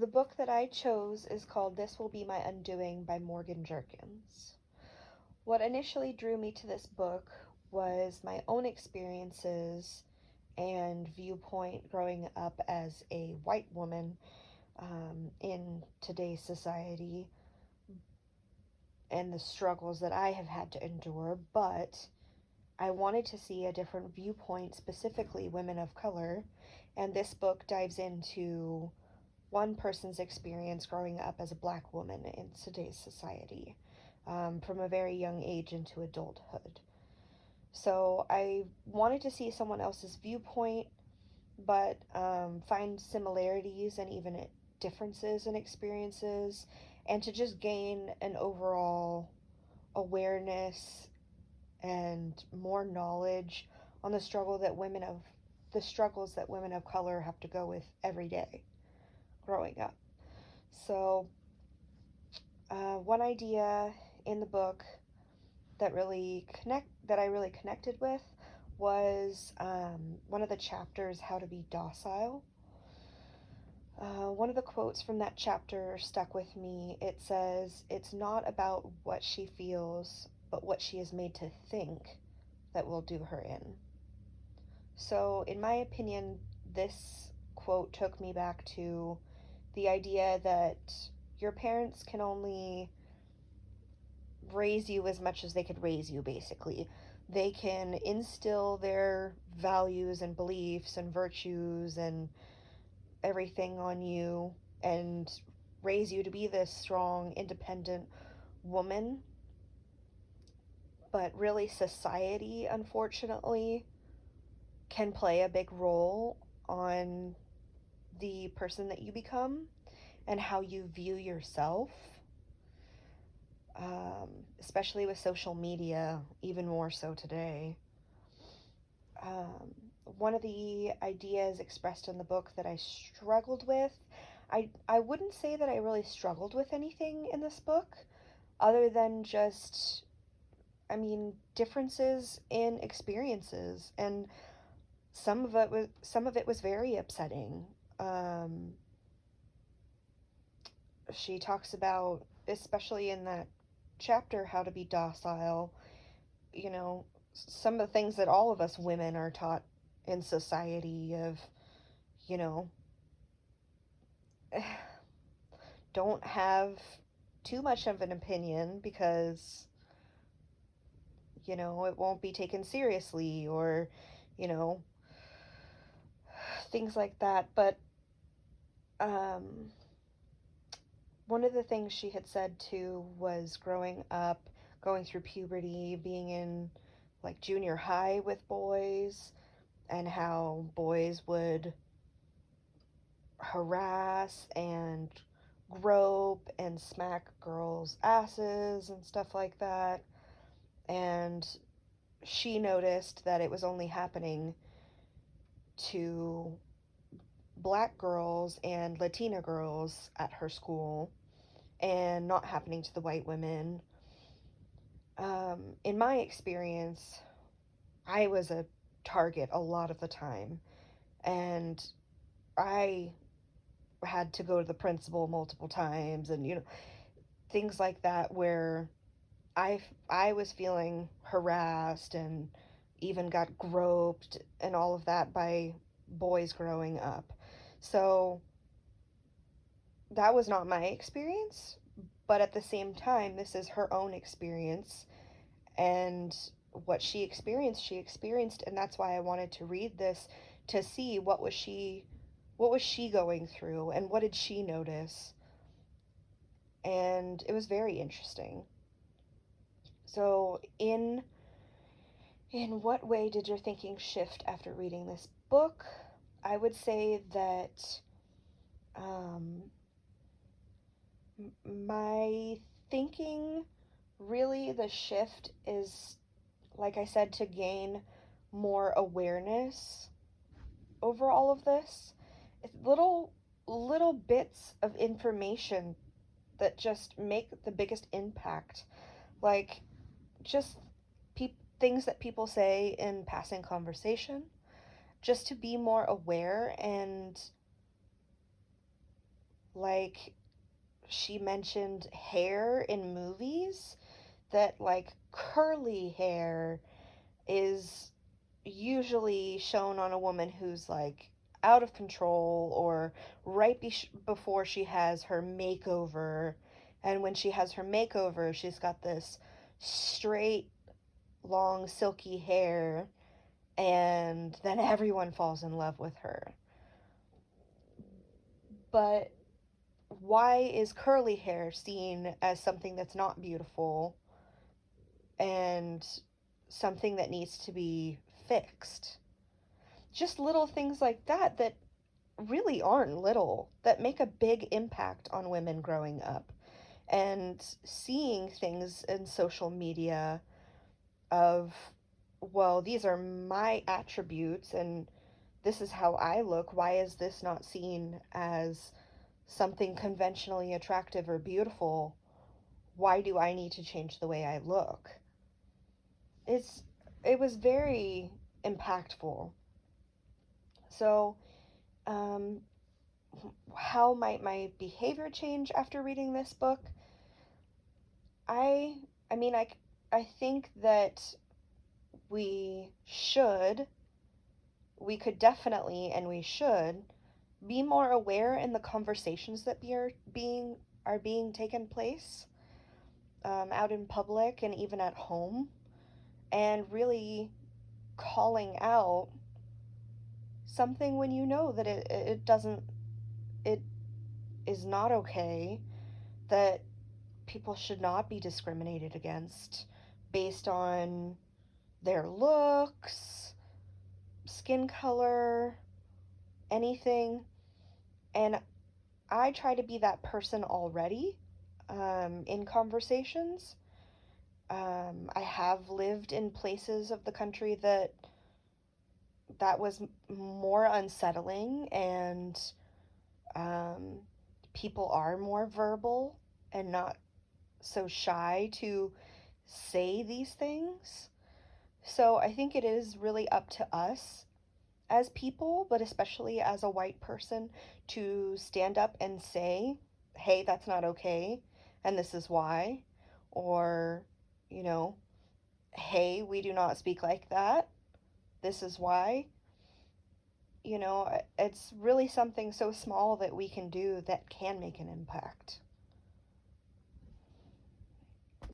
The book that I chose is called This Will Be My Undoing by Morgan Jerkins. What initially drew me to this book was my own experiences and viewpoint growing up as a white woman in today's society and the struggles that I have had to endure, but I wanted to see a different viewpoint, specifically women of color, and this book dives into one person's experience growing up as a black woman in today's society, from a very young age into adulthood. So I wanted to see someone else's viewpoint, but find similarities and even differences in experiences, and to just gain an overall awareness and more knowledge on the struggles that women of color have to go with every day growing up. So, one idea in the book that I really connected with was one of the chapters, How to Be Docile. One of the quotes from that chapter stuck with me. It says, "It's not about what she feels, but what she is made to think that will do her in." So, in my opinion, this quote took me back to the idea that your parents can only raise you as much as they could raise you, basically. They can instill their values and beliefs and virtues and everything on you and raise you to be this strong, independent woman. But really, society, unfortunately, can play a big role on the person that you become and how you view yourself, especially with social media, even more so today. Um, One of the ideas expressed in the book that I struggled with, I wouldn't say that I really struggled with anything in this book other than just, differences in experiences, and some of it was very upsetting. Um, she talks about, especially in that chapter, how to be docile. You know, some of the things that all of us women are taught in society of, you know, don't have too much of an opinion because, it won't be taken seriously, or, you know, things like that. But um, one of the things she had said too was growing up, going through puberty, being in like junior high with boys, and how boys would harass and grope and smack girls' asses and stuff like that. And she noticed that it was only happening to black girls and Latina girls at her school and not happening to the white women. In my experience, I was a target a lot of the time, and I had to go to the principal multiple times, and things like that, where I was feeling harassed and even got groped and all of that by boys growing up. So that was not my experience, but at the same time, this is her own experience, and what she experienced, and that's why I wanted to read this, to see what was she going through and what did she notice. And it was very interesting. So, in what way did your thinking shift after reading this book? I would say that um, my thinking, really, the shift is, like I said, to gain more awareness over all of this. It's little bits of information that just make the biggest impact. Like, just things that people say in passing conversation, just to be more aware and Like, she mentioned hair in movies, that like curly hair is usually shown on a woman who's like out of control, or before she has her makeover. And when she has her makeover, she's got this straight, long, silky hair, and then everyone falls in love with her. But why is curly hair seen as something that's not beautiful and something that needs to be fixed? Just little things like that that really aren't little, that make a big impact on women growing up. And seeing things in social media of, well, these are my attributes and this is how I look. Why is this not seen as something conventionally attractive or beautiful? Why do I need to change the way I look? It's it was very impactful. So, um, how might my behavior change after reading this book? I I mean I think that we should we could definitely, and we should be more aware in the conversations that are being taken place, out in public and even at home, and really calling out something when you know that it doesn't, it is not okay, that people should not be discriminated against based on their looks, skin color, anything. And I try to be that person already, in conversations. I have lived in places of the country that was more unsettling, and um, people are more verbal and not so shy to say these things. So I think it is really up to us as people, but especially as a white person, to stand up and say, hey, that's not okay, and this is why. Or, you know, hey, we do not speak like that. This is why. It's really something so small that we can do that can make an impact.